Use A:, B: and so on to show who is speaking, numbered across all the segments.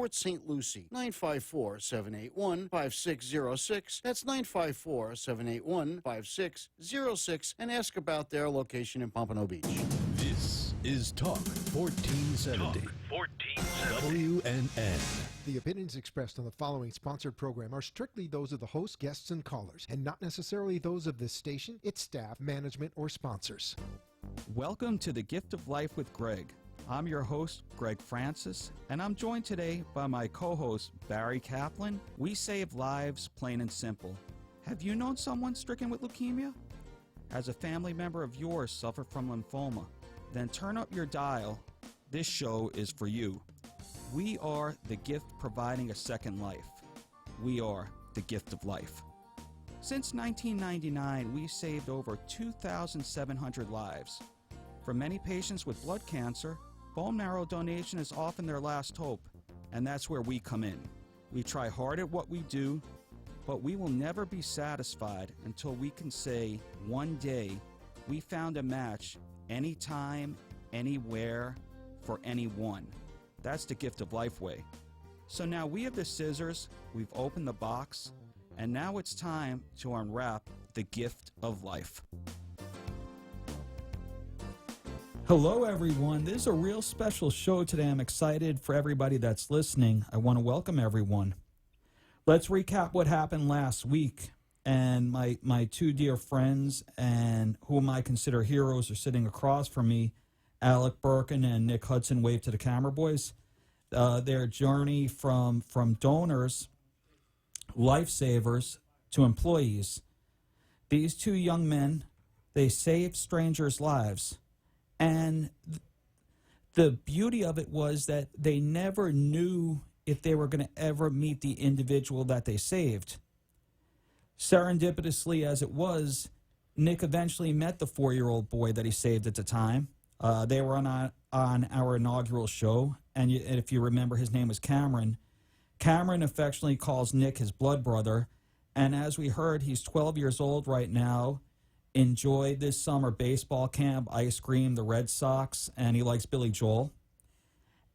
A: Port St. Lucie. 954-781-5606. That's 954-781-5606. And ask about their location in Pompano Beach.
B: This is Talk 1470.
C: Talk 1470.
B: WNN.
D: The opinions expressed on the following sponsored program are strictly those of the host, guests, and callers, and not necessarily those of this station, its staff, management, or sponsors.
E: Welcome to The Gift of Life with Gregg. I'm your host, Gregg Francis, and I'm joined today by my co-host, Barry Kaplan. We save lives, plain and simple. Have you known someone stricken with leukemia? Has a family member of yours suffered from lymphoma? Then turn up your dial. This show is for you. We are the gift providing a second life. We are the gift of life. Since 1999, we've saved over 2,700 lives. For many patients with blood cancer, bone marrow donation is often their last hope, and that's where we come in. We try hard at what we do, but we will never be satisfied until we can say, one day, we found a match anytime, anywhere, for anyone. That's the Gift of Life way. So now we have the scissors, we've opened the box, and now it's time to unwrap the gift of life. Hello, everyone. This is a real special show today. I'm excited for everybody that's listening. I want to welcome everyone. Let's recap what happened last week. And my two dear friends, and whom I consider heroes, are sitting across from me. Alec Birkin and Nick Hudson. Wave to the camera, boys. Their journey from donors, lifesavers, to employees. These two young men, they saved strangers' lives. And the beauty of it was that they never knew if they were going to ever meet the individual that they saved. Serendipitously as it was, Nick eventually met the 4-year-old boy that he saved at the time. They were on our inaugural show, and if you remember, his name was Cameron. Cameron affectionately calls Nick his blood brother, and as we heard, he's 12 years old right now, enjoyed this summer baseball camp, ice cream, the Red Sox, and he likes Billy Joel.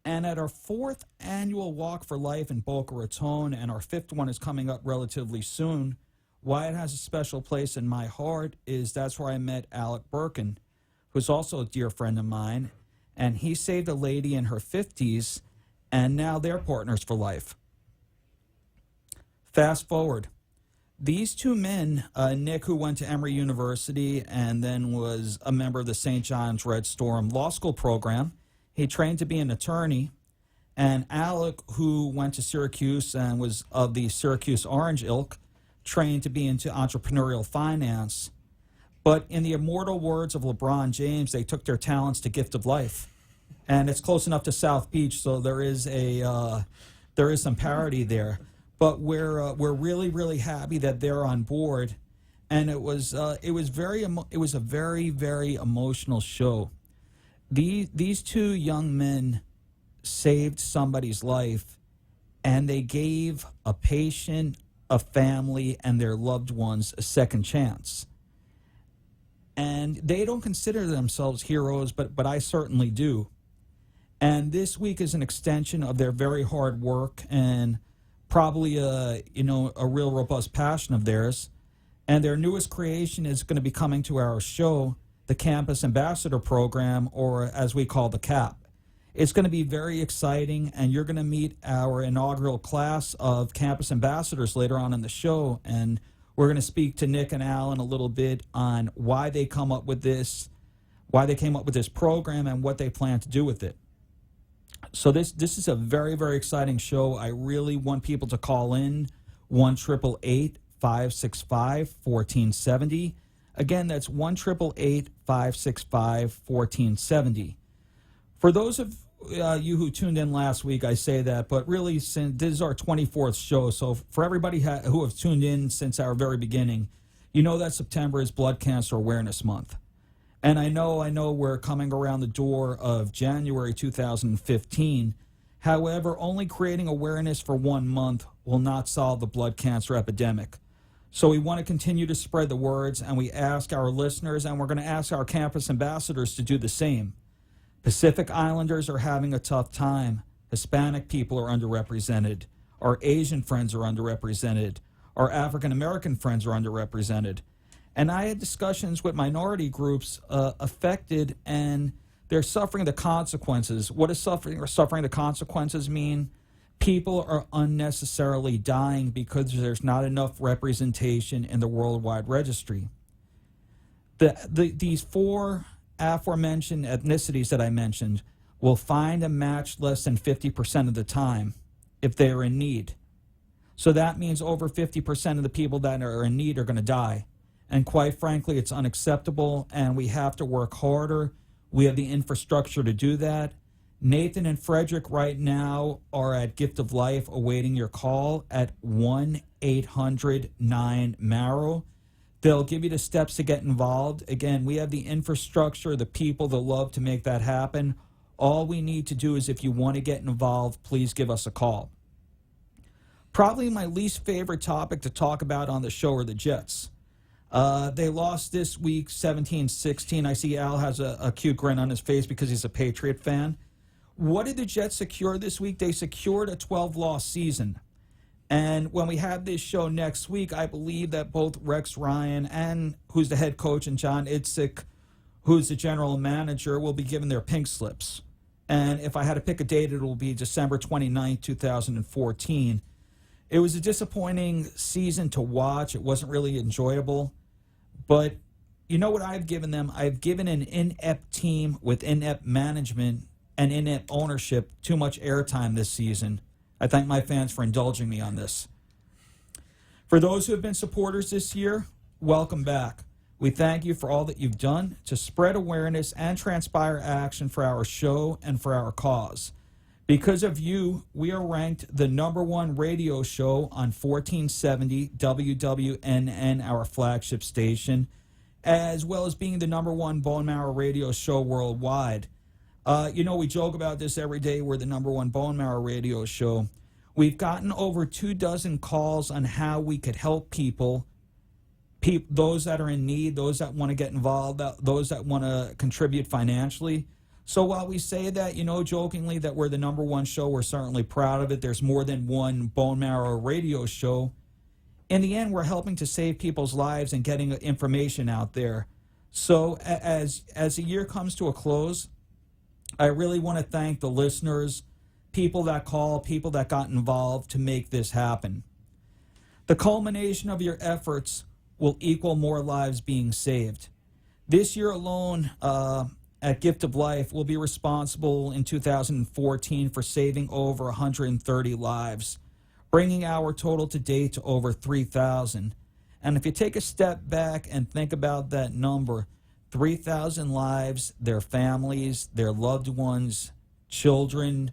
E: And at our 4th annual Walk for Life in Boca Raton, and our 5th one is coming up relatively soon, why it has a special place in my heart is that's where I met Alec Birkin, who's also a dear friend of mine, and he saved a lady in her 50s, and now they're partners for life. Fast forward. These two men, Nick, who went to Emory University and then was a member of the St. John's Red Storm Law School program, he trained to be an attorney, and Alec, who went to Syracuse and was of the Syracuse Orange ilk, trained to be into entrepreneurial finance. But in the immortal words of LeBron James, they took their talents to Gift of Life. And it's close enough to South Beach, so there is some parity there. But we're really, really happy that they're on board. And it was a very, very emotional show. These two young men saved somebody's life, and they gave a patient, a family, and their loved ones a second chance. And they don't consider themselves heroes, but I certainly do. And this week is an extension of their very hard work and probably a real robust passion of theirs. And their newest creation is going to be coming to our show, the Campus Ambassador Program, or as we call the CAP. It's going to be very exciting, and you're going to meet our inaugural class of campus ambassadors later on in the show, and we're going to speak to Nick and Alan a little bit on why they came up with this program and what they plan to do with it. So this is a very, very exciting show. I really want people to call in 1-888-565-1470. Again, that's 1-888-565-1470. For those of you who tuned in last week, I say that, but really, since this is our 24th show, so for everybody who have tuned in since our very beginning, you know that September is Blood Cancer Awareness Month. And I know we're coming around the door of January 2015. However, only creating awareness for 1 month will not solve the blood cancer epidemic. So we want to continue to spread the words, and we ask our listeners, and we're going to ask our campus ambassadors to do the same. Pacific Islanders are having a tough time. Hispanic people are underrepresented. Our Asian friends are underrepresented. Our African American friends are underrepresented. And I had discussions with minority groups affected, and they're suffering the consequences. What does suffering the consequences mean? People are unnecessarily dying because there's not enough representation in the worldwide registry. These four aforementioned ethnicities that I mentioned will find a match less than 50% of the time if they are in need. So that means over 50% of the people that are in need are going to die. And quite frankly, it's unacceptable, and we have to work harder. We have the infrastructure to do that. Nathan and Frederick right now are at Gift of Life awaiting your call at 1-800-9-MARROW. They'll give you the steps to get involved. Again, we have the infrastructure, the people, the love to make that happen. All we need to do is, if you want to get involved, please give us a call. Probably my least favorite topic to talk about on the show are the Jets. They lost this week 17-16. I see Al has a cute grin on his face because he's a Patriot fan. What did the Jets secure this week? They secured a 12-loss season. And when we have this show next week, I believe that both Rex Ryan and who's the head coach and John Idzik, who's the general manager, will be given their pink slips. And if I had to pick a date, it will be December 29th, 2014. It was a disappointing season to watch. It wasn't really enjoyable. But you know what I've given them? I've given an inept team with inept management and inept ownership too much airtime this season. I thank my fans for indulging me on this. For those who have been supporters this year, welcome back. We thank you for all that you've done to spread awareness and transpire action for our show and for our cause. Because of you, we are ranked the #1 radio show on 1470 WWNN, our flagship station, as well as being the #1 bone marrow radio show worldwide. We joke about this every day. We're the #1 bone marrow radio show. We've gotten over 24 calls on how we could help people, those that are in need, those that want to get involved, those that want to contribute financially. So while we say that, jokingly, that we're the #1 show, we're certainly proud of it. There's more than one bone marrow radio show. In the end, we're helping to save people's lives and getting information out there. So as the year comes to a close, I really want to thank the listeners, people that call, people that got involved to make this happen. The culmination of your efforts will equal more lives being saved. This year alone, at Gift of Life, we'll be responsible in 2014 for saving over 130 lives, bringing our total to date to over 3,000. And if you take a step back and think about that number, 3,000 lives, their families, their loved ones, children,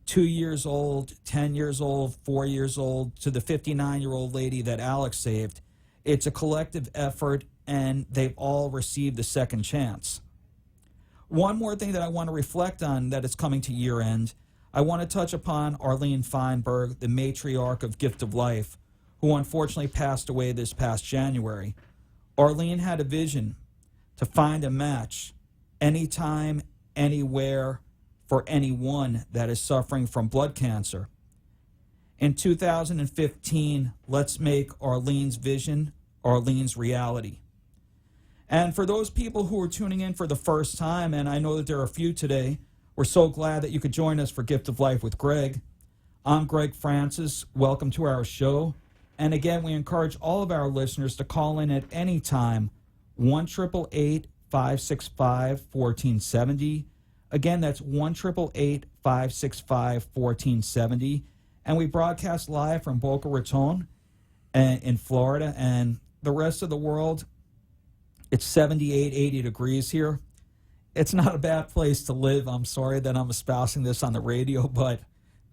E: 2 years old, 10 years old, 4 years old, to the 59-year-old lady that Alex saved. It's a collective effort, and they've all received a second chance. One more thing that I want to reflect on that is coming to year end, I want to touch upon Arlene Feinberg, the matriarch of Gift of Life, who unfortunately passed away this past January. Arlene had a vision to find a match anytime, anywhere, for anyone that is suffering from blood cancer. In 2015, let's make Arlene's vision Arlene's reality. And for those people who are tuning in for the first time, and I know that there are a few today, we're so glad that you could join us for Gift of Life with Gregg. I'm Gregg Francis. Welcome to our show. And again, we encourage all of our listeners to call in at any time, 1-888-565-1470. Again, that's 1-888-565-1470. And we broadcast live from Boca Raton in Florida, and the rest of the world, it's 78, 80 degrees here. It's not a bad place to live. I'm sorry that I'm espousing this on the radio, but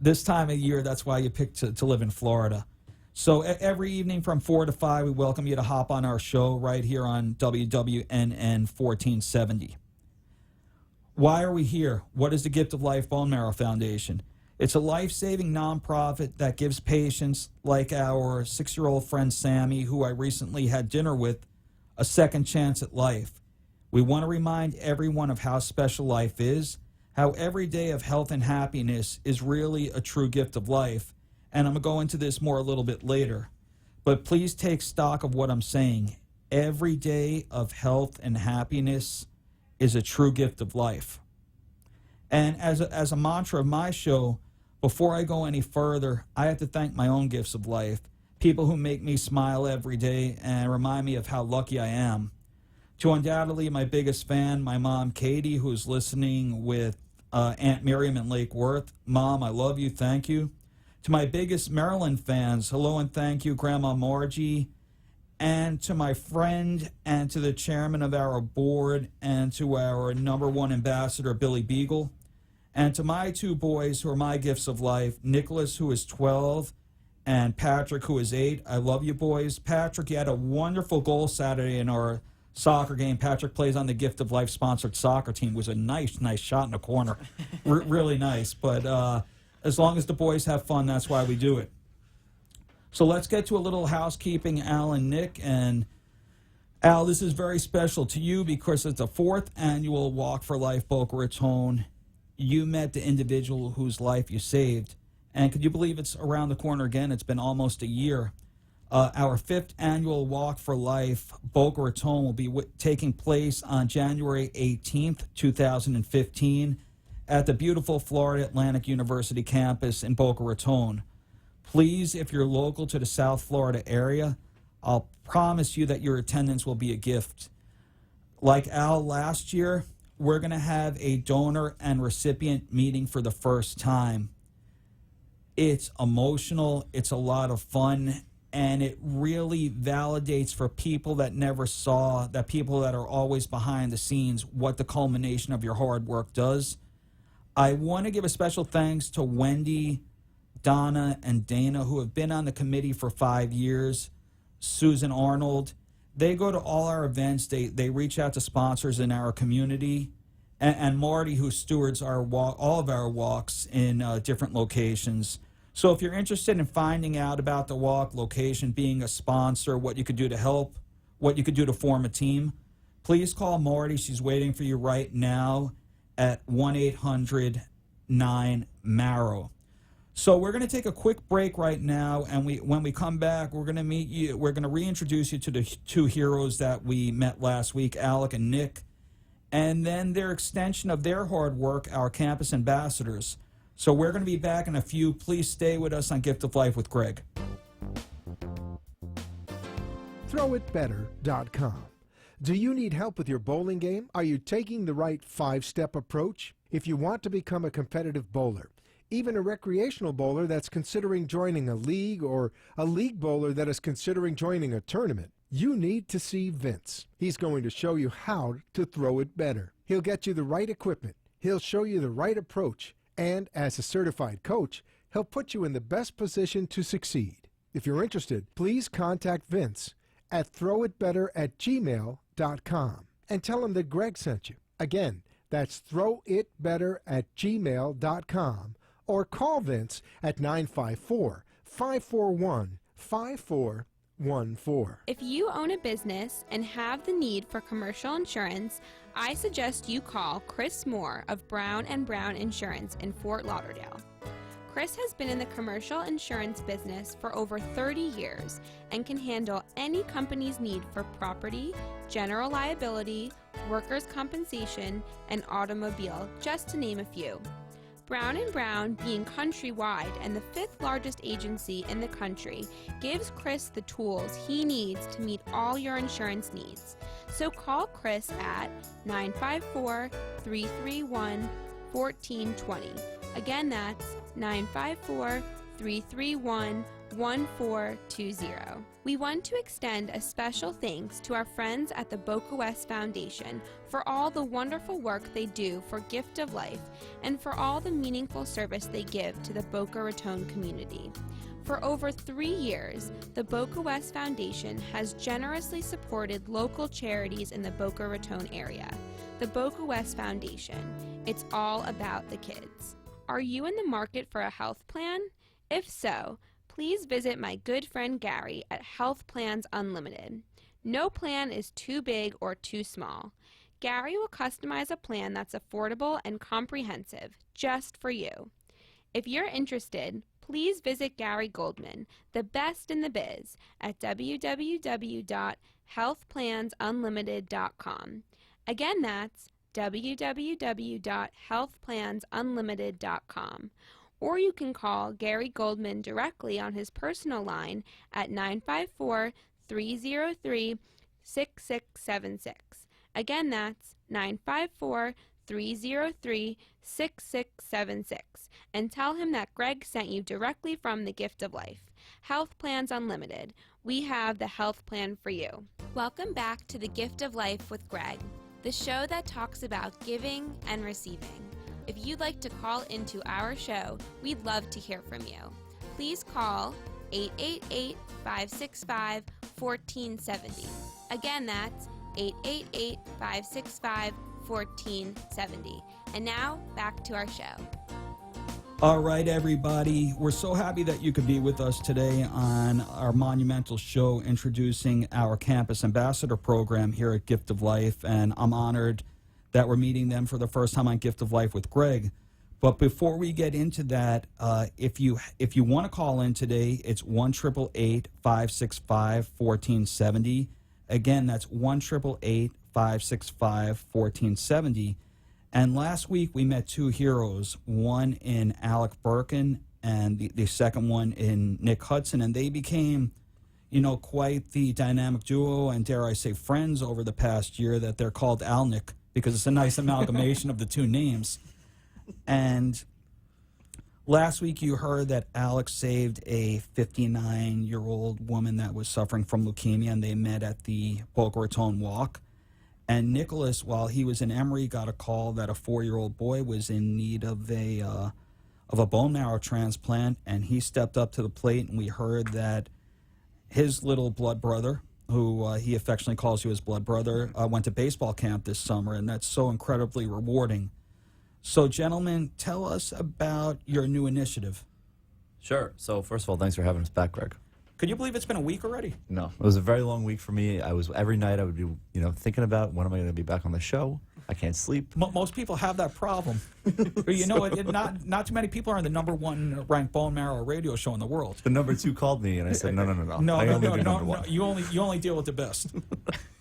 E: this time of year, that's why you picked to live in Florida. So every evening from 4 to 5, we welcome you to hop on our show right here on WWNN 1470. Why are we here? What is the Gift of Life Bone Marrow Foundation? It's a life-saving nonprofit that gives patients like our 6-year-old friend Sammy, who I recently had dinner with, a second chance at life. We want to remind everyone of how special life is, how every day of health and happiness is really a true gift of life. And I'm going to go into this more a little bit later. But please take stock of what I'm saying. Every day of health and happiness is a true gift of life. And as a mantra of my show, before I go any further, I have to thank my own gifts of life, people who make me smile every day and remind me of how lucky I am. To undoubtedly my biggest fan, my mom, Katie, who's listening with Aunt Miriam in Lake Worth. Mom, I love you. Thank you. To my biggest Maryland fans, hello and thank you, Grandma Margie. And to my friend and to the chairman of our board and to our #1 ambassador, Billy Beagle. And to my two boys who are my gifts of life, Nicholas, who is 12, and Patrick, who is 8. I love you, boys. Patrick, you had a wonderful goal Saturday in our soccer game. Patrick plays on the Gift of Life sponsored soccer team. It was a nice shot in the corner. Really nice. But as long as the boys have fun, that's why we do it. So let's get to a little housekeeping, Al and Nick. And Al, this is very special to you because it's the 4th annual Walk for Life Boca Raton. You met the individual whose life you saved. And could you believe it's around the corner again? It's been almost a year. Our 5th annual Walk for Life Boca Raton will be taking place on January 18th, 2015 at the beautiful Florida Atlantic University campus in Boca Raton. Please, if you're local to the South Florida area, I'll promise you that your attendance will be a gift. Like Al last year, we're going to have a donor and recipient meeting for the first time. It's emotional, it's a lot of fun, and it really validates for people that never saw, that people that are always behind the scenes, what the culmination of your hard work does. I want to give a special thanks to Wendy, Donna, and Dana, who have been on the committee for 5 years, Susan Arnold. They go to all our events. They reach out to sponsors in our community. And Marty, who stewards all of our walks in different locations. So if you're interested in finding out about the walk, location, being a sponsor, what you could do to help, what you could do to form a team, please call Marty. She's waiting for you right now at 1-800-9-MARROW. So we're going to take a quick break right now, and when we come back, we're going to meet you. We're going to reintroduce you to the two heroes that we met last week, Alec and Nick, and then their extension of their hard work, our campus ambassadors. So we're going to be back in a few. Please stay with us on Gift of Life with Gregg.
D: ThrowItBetter.com. Do you need help with your bowling game? Are you taking the right 5-step approach? If you want to become a competitive bowler, even a recreational bowler that's considering joining a league, or a league bowler that is considering joining a tournament, you need to see Vince. He's going to show you how to throw it better. He'll get you the right equipment. He'll show you the right approach. And as a certified coach, he'll put you in the best position to succeed. If you're interested, please contact Vince at throwitbetter@gmail.com and tell him that Gregg sent you. Again, that's throwitbetter@gmail.com. Or call Vince at 954-541-5414.
F: If you own a business and have the need for commercial insurance, I suggest you call Chris Moore of Brown & Brown Insurance in Fort Lauderdale. Chris has been in the commercial insurance business for over 30 years and can handle any company's need for property, general liability, workers' compensation, and automobile, just to name a few. Brown & Brown, being countrywide and the 5th largest agency in the country, gives Chris the tools he needs to meet all your insurance needs. So call Chris at 954-331-1420. Again, that's 954-331-1420. We want to extend a special thanks to our friends at the Boca West Foundation for all the wonderful work they do for Gift of Life and for all the meaningful service they give to the Boca Raton community. For over 3 years, the Boca West Foundation has generously supported local charities in the Boca Raton area. The Boca West Foundation, it's all about the kids. Are you in the market for a health plan? If so, please visit my good friend Gary at Health Plans Unlimited. No plan is too big or too small. Gary will customize a plan that's affordable and comprehensive just for you. If you're interested, please visit Gary Goldman, the best in the biz, at www.healthplansunlimited.com. Again, that's www.healthplansunlimited.com. Or you can call Gary Goldman directly on his personal line at 954-303-6676. Again, that's 954-303-6676. And tell him that Gregg sent you directly from the Gift of Life. Health Plans Unlimited. We have the health plan for you. Welcome back to the Gift of Life with Gregg, the show that talks about giving and receiving. If you'd like to call into our show, we'd love to hear from you. Please call 888-565-1470. Again, that's 888-565-1470. And now, back to our show.
E: All right, everybody. We're so happy that you could be with us today on our monumental show introducing our Campus Ambassador program here at Gift of Life. And I'm honored that we're meeting them for the first time on Gift of Life with Gregg. But before we get into that, if you want to call in today, it's 1-888-565-1470. Again, that's 1-888-565-1470. And last week we met two heroes, one in Alec Birkin and the second one in Nick Hudson, and they became, quite the dynamic duo and, dare I say, friends over the past year that they're called Alnick because it's a nice amalgamation of the two names. And last week you heard that Alex saved a 59-year-old woman that was suffering from leukemia, and they met at the Boca Raton Walk. And Nicholas, while he was in Emory, got a call that a 4-year-old boy was in need of a bone marrow transplant, and he stepped up to the plate, and we heard that his little blood brother, who he affectionately calls you his blood brother, went to baseball camp this summer, and that's so incredibly rewarding. So, gentlemen, tell us about your new initiative.
G: Sure. So, first of all, thanks for having us back, Gregg.
E: Could you believe it's been a week already?
G: No, it was a very long week for me. Every night I would be, thinking about when am I going to be back on the show. I can't sleep.
E: Most people have that problem. But not too many people are on the number one ranked bone marrow radio show in the world.
G: The number 2 called me, and I said, no.
E: No,
G: I only do
E: no.
G: number 1.
E: You only deal with the best.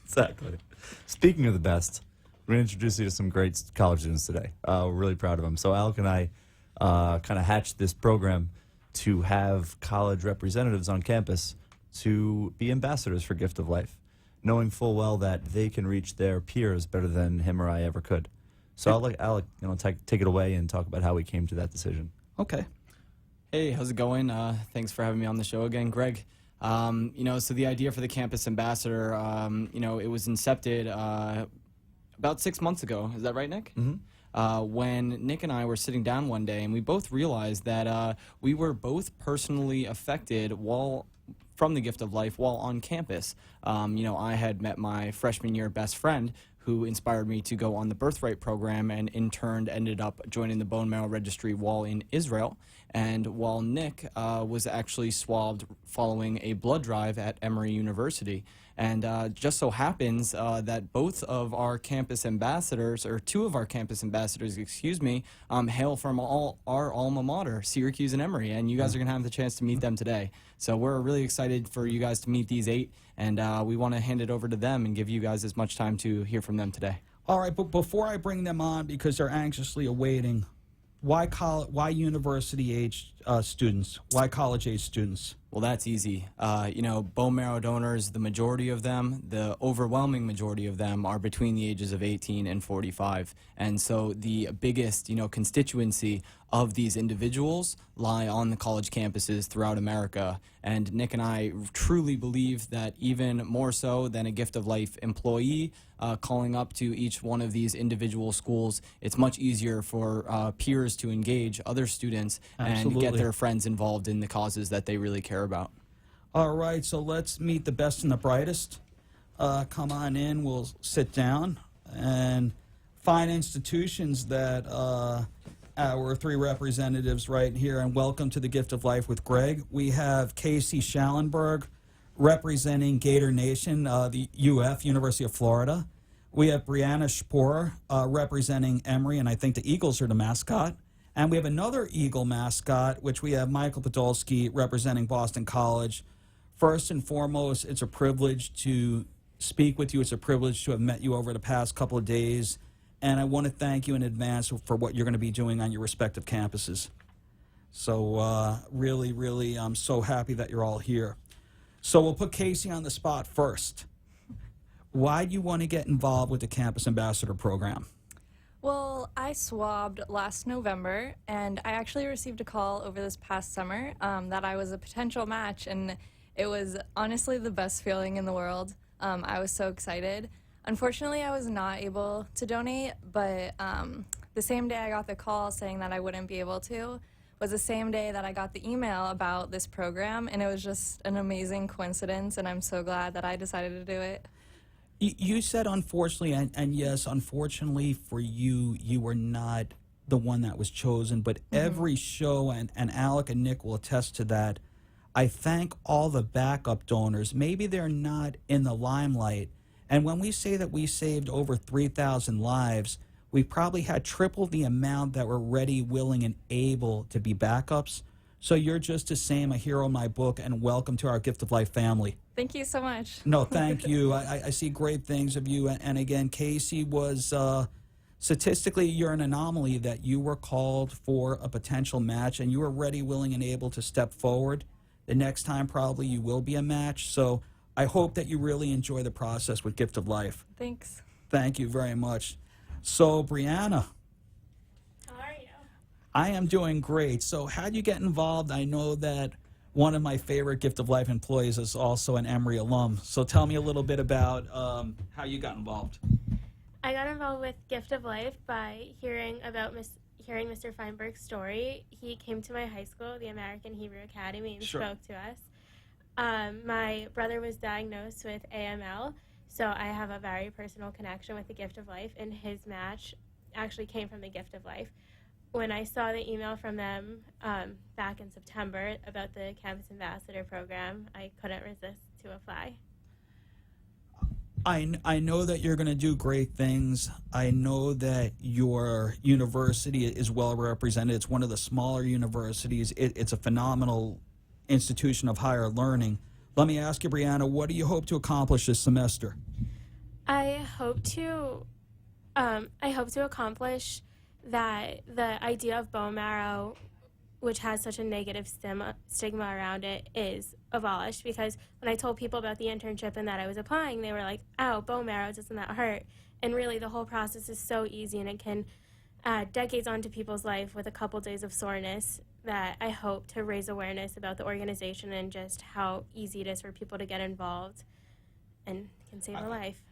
G: Exactly. Speaking of the best, we're going to introduce you to some great college students today. We're really proud of them. So Alec and I kind of hatched this program to have college representatives on campus to be ambassadors for Gift of Life, knowing full well that they can reach their peers better than him or I ever could. So I'll let Alec, take it away and talk about how we came to that decision.
E: Okay.
H: Hey, how's it going? Thanks for having me on the show again, Gregg. So the idea for the Campus Ambassador, it was incepted about 6 months ago. Is that right, Nick?
G: Mm-hmm.
H: When Nick and I were sitting down one day, and we both realized that we were both personally affected from the Gift of Life while on campus. I had met my freshman year best friend who inspired me to go on the Birthright program, and in turn ended up joining the bone marrow registry while in Israel. And while Nick was actually swabbed following a blood drive at Emory University. And just so happens that both of our campus ambassadors, or two of our campus ambassadors, hail from our alma mater, Syracuse and Emory. And you guys are going to have the chance to meet them today. So we're really excited for you guys to meet these 8. And we want to hand it over to them and give you guys as much time to hear from them today.
E: All right, but before I bring them on, because they're anxiously awaiting, why university-age students? Why college-age students?
H: Well, that's easy. Bone marrow donors, the majority of them, the overwhelming majority of them are between the ages of 18 and 45. And so the biggest, constituency of these individuals lie on the college campuses throughout America. And Nick and I truly believe that even more so than a Gift of Life employee calling up to each one of these individual schools, it's much easier for peers to engage other students and get their friends involved in the causes that they really care about.
E: All right, so let's meet the best and the brightest. Come on in, we'll sit down, and fine institutions that our 3 representatives right here, and welcome to the Gift of Life with Gregg. We have Casey Schallenberg representing Gator Nation, the UF, University of Florida. We have Brianna Sporer representing Emory, and I think the Eagles are the mascot. And we have another Eagle mascot, which we have Michael Podolsky representing Boston College. First and foremost, it's a privilege to speak with you. It's a privilege to have met you over the past couple of days. And I want to thank you in advance for what you're going to be doing on your respective campuses. So really, really, I'm so happy that you're all here. So we'll put Casey on the spot first. Why do you want to get involved with the Campus Ambassador Program?
I: Well, I swabbed last November, and I actually received a call over this past summer that I was a potential match, and it was honestly the best feeling in the world. I was so excited. Unfortunately, I was not able to donate, but the same day I got the call saying that I wouldn't be able to was the same day that I got the email about this program, and it was just an amazing coincidence, and I'm so glad that I decided to do it.
E: You said unfortunately, and yes, unfortunately for you, you were not the one that was chosen, but every show, and Alec and Nick will attest to that, I thank all the backup donors. Maybe they're not in the limelight, and when we say that we saved over 3,000 lives, we probably had triple the amount that were ready, willing, and able to be backups. So you're just the same, a hero in my book, and welcome to our Gift of Life family.
I: Thank you so much.
E: No, thank you. I see great things of you. And again, Casey was, statistically, you're an anomaly that you were called for a potential match, and you were ready, willing, and able to step forward. The next time, probably, you will be a match. So I hope that you really enjoy the process with Gift of Life.
I: Thanks.
E: Thank you very much. So, Brianna.
J: How are you?
E: I am doing great. So how'd you get involved? I know that one of my favorite Gift of Life employees is also an Emory alum. So tell me a little bit about how you got involved.
J: I got involved with Gift of Life by hearing Mr. Feinberg's story. He came to my high school, the American Hebrew Academy, and
E: Sure.
J: spoke to us. My brother was diagnosed with AML, so I have a very personal connection with the Gift of Life, and his match actually came from the Gift of Life. When I saw the email from them back in September about the Campus Ambassador Program, I couldn't resist to apply.
E: I know that you're going to do great things. I know that your university is well represented. It's one of the smaller universities. It's a phenomenal institution of higher learning. Let me ask you, Brianna, what do you hope to accomplish this semester?
J: I hope to accomplish that the idea of bone marrow, which has such a negative stigma around it, is abolished. Because when I told people about the internship and that I was applying, they were like, "Ow, bone marrow, doesn't that hurt?" And really, the whole process is so easy, and it can add decades onto people's life with a couple days of soreness. That I hope to raise awareness about the organization and just how easy it is for people to get involved and can save a life.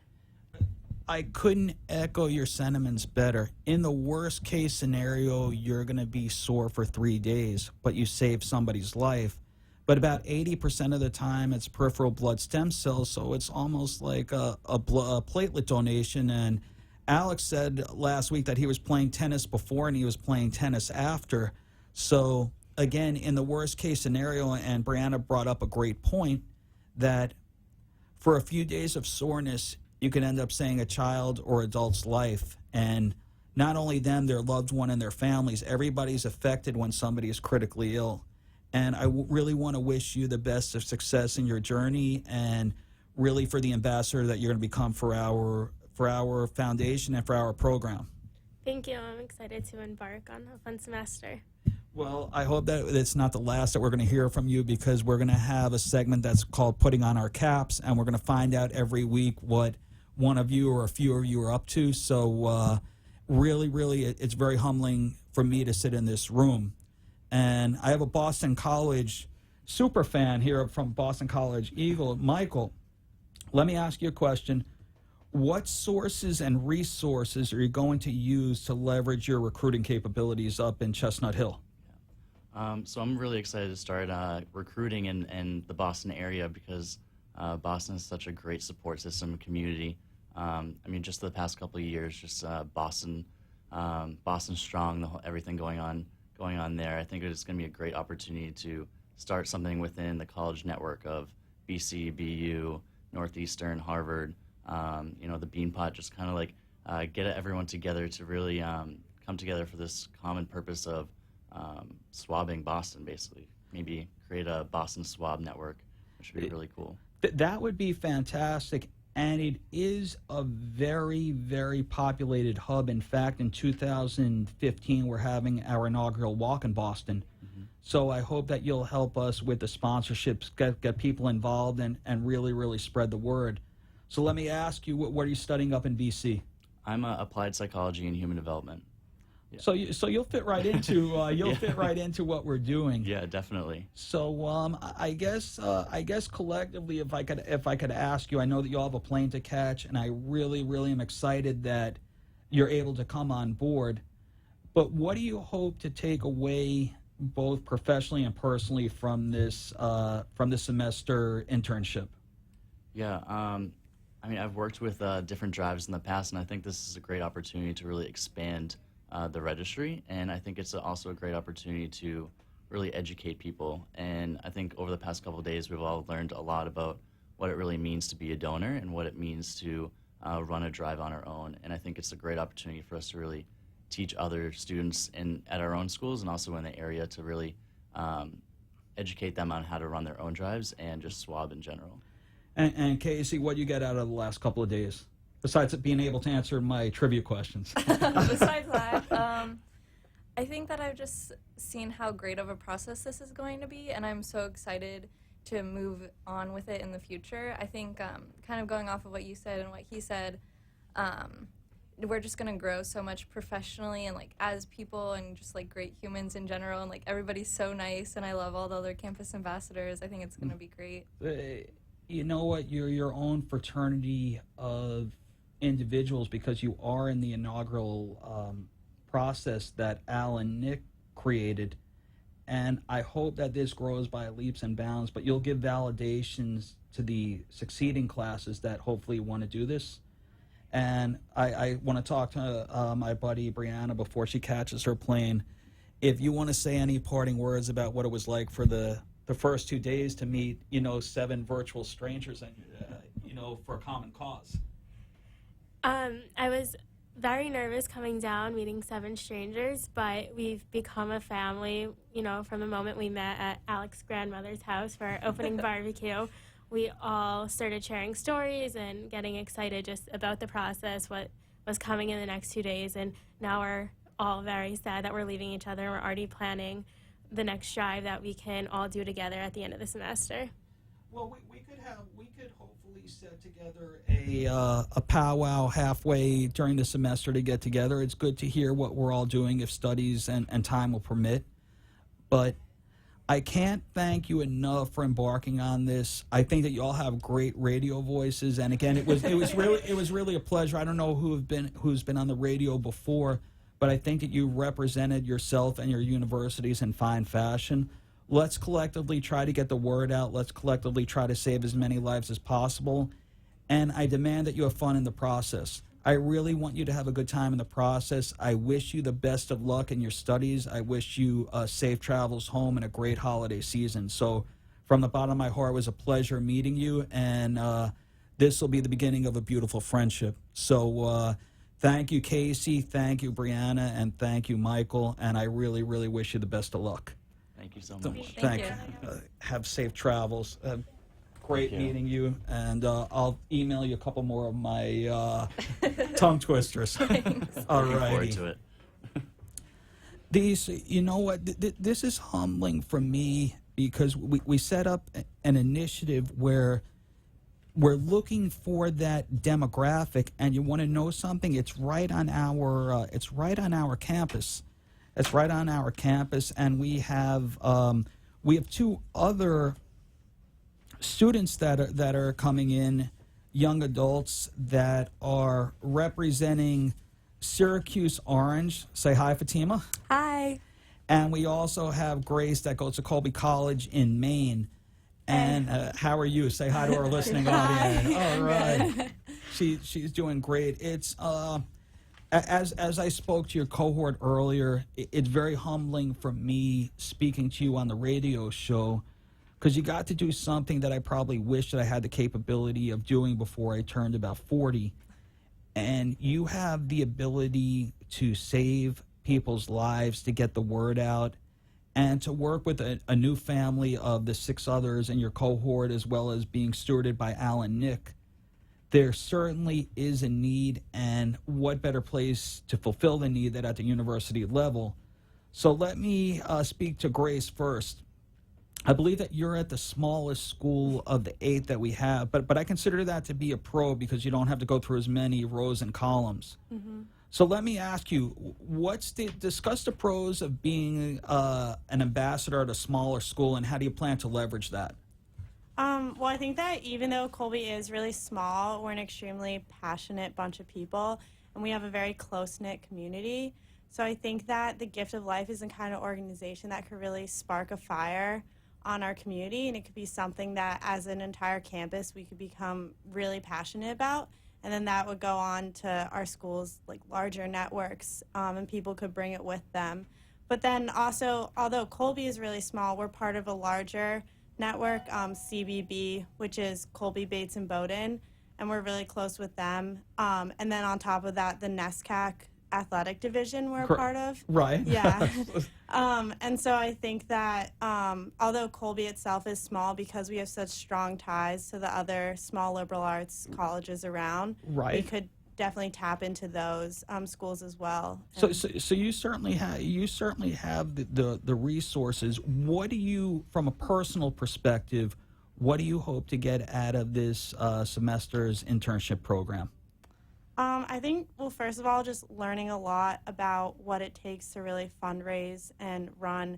E: I couldn't echo your sentiments better. In the worst case scenario, you're going to be sore for 3 days, but you save somebody's life. But about 80% of the time, it's peripheral blood stem cells, so it's almost like a platelet donation. And Alex said last week that he was playing tennis before and he was playing tennis after. So, again, in the worst case scenario, and Brianna brought up a great point, that for a few days of soreness, you can end up saving a child or adult's life. And not only them, their loved one and their families, everybody's affected when somebody is critically ill. And I really want to wish you the best of success in your journey, and really for the ambassador that you're going to become for our foundation and for our program.
J: Thank you. I'm excited to embark on a fun semester.
E: Well, I hope that it's not the last that we're going to hear from you, because we're going to have a segment that's called Putting on Our Caps, and we're going to find out every week what one of you or a few of you are up to. So really, it's very humbling for me to sit in this room. And I have a Boston College super fan here from Boston College Eagle, Michael. Let me ask you a question. What sources and resources are you going to use to leverage your recruiting capabilities up in Chestnut Hill?
K: So I'm really excited to start recruiting in the Boston area, because Boston is such a great support system and community. I mean, just the past couple of years, just Boston strong, everything going on there. I think it's going to be a great opportunity to start something within the college network of BC, BU, Northeastern, Harvard, the bean pot, just kind of like get everyone together to really come together for this common purpose of swabbing Boston, basically. Maybe create a Boston swab network, which would be really cool.
E: That would be fantastic. And it is a very, very populated hub. In fact, in 2015, we're having our inaugural walk in Boston. So I hope that you'll help us with the sponsorships, get people involved, and really, really spread the word. So let me ask you, what are you studying up in BC?
K: I'm applied psychology and human development. Yeah.
E: So you'll fit right into fit right into what we're doing.
K: Yeah, definitely.
E: So I guess collectively, if I could ask you, I know that you all have a plane to catch, and I really, really am excited that you're able to come on board. But what do you hope to take away, both professionally and personally, from this semester internship?
K: Yeah, I've worked with different drives in the past, and I think this is a great opportunity to really expand the registry, and I think it's also a great opportunity to really educate people. And I think over the past couple of days, we've all learned a lot about what it really means to be a donor and what it means to run a drive on our own. And I think it's a great opportunity for us to really teach other students at our own schools and also in the area to really educate them on how to run their own drives and just swab in general.
E: And Casey, what do you get out of the last couple of days, besides being able to answer my trivia questions?
I: Besides that, I think that I've just seen how great of a process this is going to be, and I'm so excited to move on with it in the future. I think kind of going off of what you said and what he said, we're just going to grow so much professionally and like as people and just like great humans in general, and like everybody's so nice, and I love all the other campus ambassadors. I think it's going to be great.
E: You know what? You're your own fraternity of individuals because you are in the inaugural process that Al and Nick created, and I hope that this grows by leaps and bounds, but you'll give validations to the succeeding classes that hopefully want to do this. And I want to talk to my buddy Brianna before she catches her plane. If you want to say any parting words about what it was like for the first 2 days to meet 7 virtual strangers and for a common cause.
J: I was very nervous coming down, meeting 7 strangers, but we've become a family, from the moment we met at Alex's grandmother's house for our opening barbecue. We all started sharing stories and getting excited just about the process, what was coming in the next 2 days, and now we're all very sad that we're leaving each other. We're already planning the next drive that we can all do together at the end of the semester.
E: Well, we could hopefully set together a powwow halfway during the semester to get together. It's good to hear what we're all doing if studies and time will permit. But I can't thank you enough for embarking on this. I think that you all have great radio voices, and again, it was really a pleasure. I don't know who's been on the radio before, but I think that you represented yourself and your universities in fine fashion. Let's collectively try to get the word out. Let's collectively try to save as many lives as possible. And I demand that you have fun in the process. I really want you to have a good time in the process. I wish you the best of luck in your studies. I wish you safe travels home and a great holiday season. So from the bottom of my heart, it was a pleasure meeting you, and this will be the beginning of a beautiful friendship. So thank you, Casey. Thank you, Brianna. And thank you, Michael. And I really, really wish you the best of luck.
K: Thank you so much.
E: Thank you. Have safe travels. Great meeting you. And I'll email you a couple more of my tongue twisters. All
K: Looking forward
E: righty.
K: to it.
E: These, you know what? This is humbling for me because we set up an initiative where we're looking for that demographic, and you want to know something? It's right on our campus. It's right on our campus, and we have 2 other students that are coming in, young adults that are representing Syracuse Orange. Say hi, Fatima.
L: Hi.
E: And we also have Grace that goes to Colby College in Maine. And how are you? Say hi to our listening audience. All right. She's doing great. It's as I spoke to your cohort earlier, it's very humbling for me speaking to you on the radio show, because you got to do something that I probably wish that I had the capability of doing before I turned about 40. And you have the ability to save people's lives, to get the word out, and to work with a new family of the 6 others in your cohort, as well as being stewarded by Al and Nick. There certainly is a need, and what better place to fulfill the need than at the university level. So let me speak to Grace first. I believe that you're at the smallest school of the 8 that we have, but I consider that to be a pro because you don't have to go through as many rows and columns.
J: Mm-hmm.
E: So let me ask you, discuss the pros of being an ambassador at a smaller school, and how do you plan to leverage that?
L: Well, I think that even though Colby is really small, we're an extremely passionate bunch of people, and we have a very close-knit community. So I think that the Gift of Life is the kind of organization that could really spark a fire on our community, and it could be something that as an entire campus we could become really passionate about, and then that would go on to our school's like larger networks, and people could bring it with them. But then also, although Colby is really small, we're part of a larger network, CBB, which is Colby, Bates, and Bowdoin, and we're really close with them. And then on top of that, the NESCAC athletic division we're a part of.
E: Right.
L: Yeah. And so I think that although Colby itself is small, because we have such strong ties to the other small liberal arts colleges around,
E: Right.
L: we could definitely tap into those schools as well.
E: So you certainly have the resources. What do you, from a personal perspective, what do you hope to get out of this semester's internship program?
L: I think, well, first of all, just learning a lot about what it takes to really fundraise and run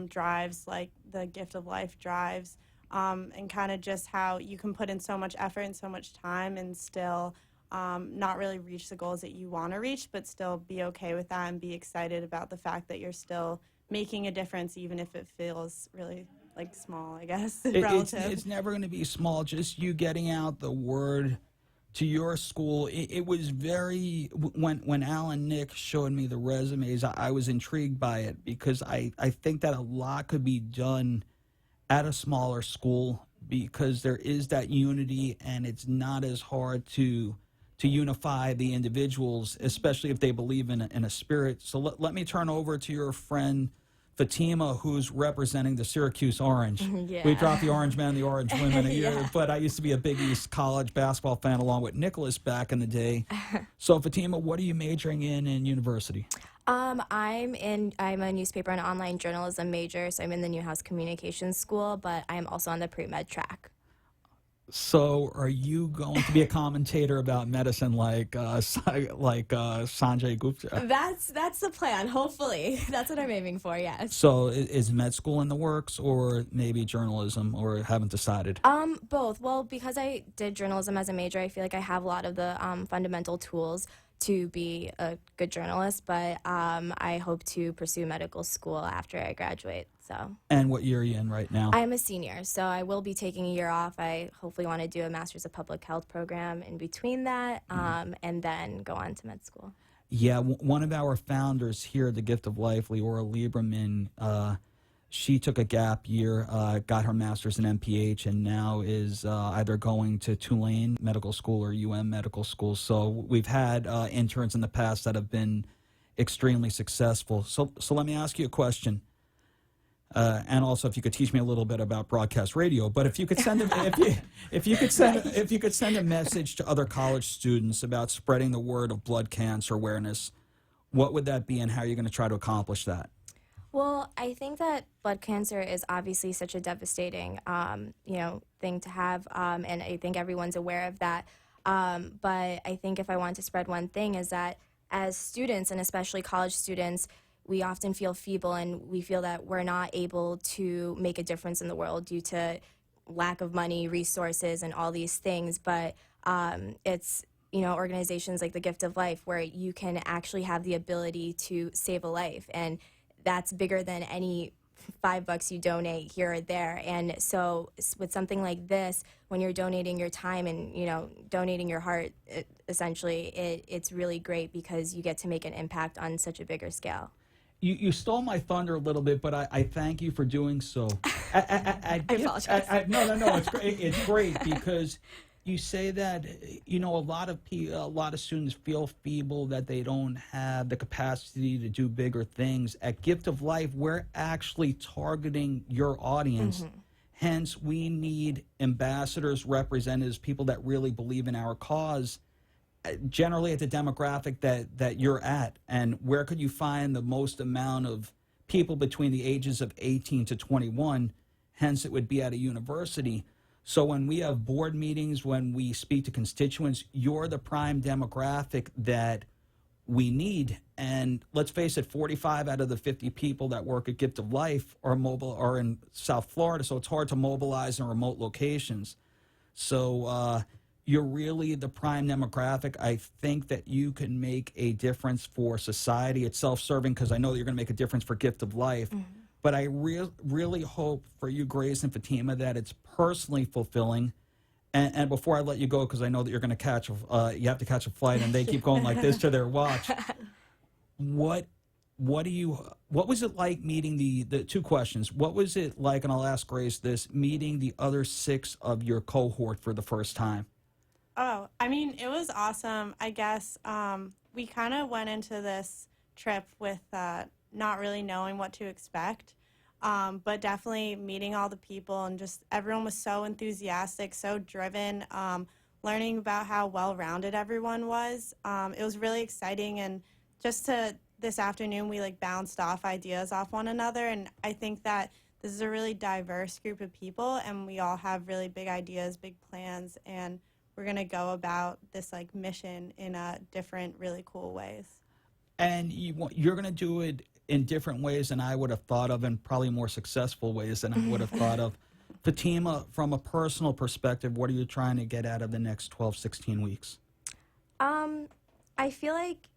L: drives like the Gift of Life drives, and kind of just how you can put in so much effort and so much time and still not really reach the goals that you want to reach, but still be okay with that and be excited about the fact that you're still making a difference, even if it feels really like small, I guess, relative.
E: It's never going to be small. Just you getting out the word to your school. It was very, when Al and Nick showed me the resumes, I was intrigued by it, because I think that a lot could be done at a smaller school, because there is that unity, and it's not as hard to unify the individuals, especially if they believe in a spirit. So let me turn over to your friend Fatima, who's representing the Syracuse Orange.
I: Yeah.
E: We dropped the Orange Men, the Orange Women a year,
I: Yeah.
E: but I used to be a Big East college basketball fan along with Nicholas back in the day. So Fatima, what are you majoring in university?
M: I'm a newspaper and online journalism major, so I'm in the Newhouse Communications School, but I'm also on the pre-med track.
E: So are you going to be a commentator about medicine like Sanjay Gupta?
M: That's the plan, hopefully. That's what I'm aiming for, yes.
E: So is med school in the works, or maybe journalism, or haven't decided?
M: Both. Well, because I did journalism as a major, I feel like I have a lot of the fundamental tools to be a good journalist, but I hope to pursue medical school after I graduate. So.
E: And what year are you in right now?
M: I'm a senior, so I will be taking a year off. I hopefully want to do a Master's of Public Health program in between that, and then go on to med school.
E: Yeah, one of our founders here at the Gift of Life, Leora Lieberman, she took a gap year, got her master's in MPH, and now is either going to Tulane Medical School or UM Medical School. So we've had interns in the past that have been extremely successful. So let me ask you a question. And also, if you could teach me a little bit about broadcast radio. But if you could send if you could send a message to other college students about spreading the word of blood cancer awareness, what would that be, and how are you going to try to accomplish that?
M: Well, I think that blood cancer is obviously such a devastating, thing to have, and I think everyone's aware of that. But I think if I want to spread one thing is that as students, and especially college students, we often feel feeble, and we feel that we're not able to make a difference in the world due to lack of money, resources, and all these things. But it's organizations like the Gift of Life where you can actually have the ability to save a life, and that's bigger than any $5 you donate here or there. And so with something like this, when you're donating your time and donating your heart, it's really great because you get to make an impact on such a bigger scale.
E: You stole my thunder a little bit, but I thank you for doing so.
M: I apologize.
E: No. It's great. It's great because you say that a lot of students feel feeble, that they don't have the capacity to do bigger things. At Gift of Life, we're actually targeting your audience. Hence, we need ambassadors, representatives, people that really believe in our cause, generally at the demographic that you're at. And where could you find the most amount of people between the ages of 18 to 21? Hence, it would be at a university. So when we have board meetings, when we speak to constituents, you're the prime demographic that we need. And let's face it, 45 out of the 50 people that work at Gift of Life are in South Florida, so it's hard to mobilize in remote locations. So you're really the prime demographic. I think that you can make a difference for society. It's self-serving because I know that you're going to make a difference for Gift of Life. But I really hope for you, Grace and Fatima, that it's personally fulfilling. And before I let you go, because I know that you're going to you have to catch a flight, and they keep going like this to their watch. What was it like meeting the two questions? What was it like, and I'll ask Grace this, meeting the other 6 of your cohort for the first time?
L: Oh, I mean, it was awesome. I guess we kind of went into this trip with not really knowing what to expect, but definitely meeting all the people, and just everyone was so enthusiastic, so driven, learning about how well-rounded everyone was. It was really exciting, and just this afternoon we bounced off ideas off one another, and I think that this is a really diverse group of people, and we all have really big ideas, big plans, and we're going to go about this mission in different really cool ways.
E: And you're going to do it in different ways than I would have thought of, and probably more successful ways than I would have thought of. Fatima, from a personal perspective, what are you trying to get out of the next 12, 16 weeks?
M: I feel like,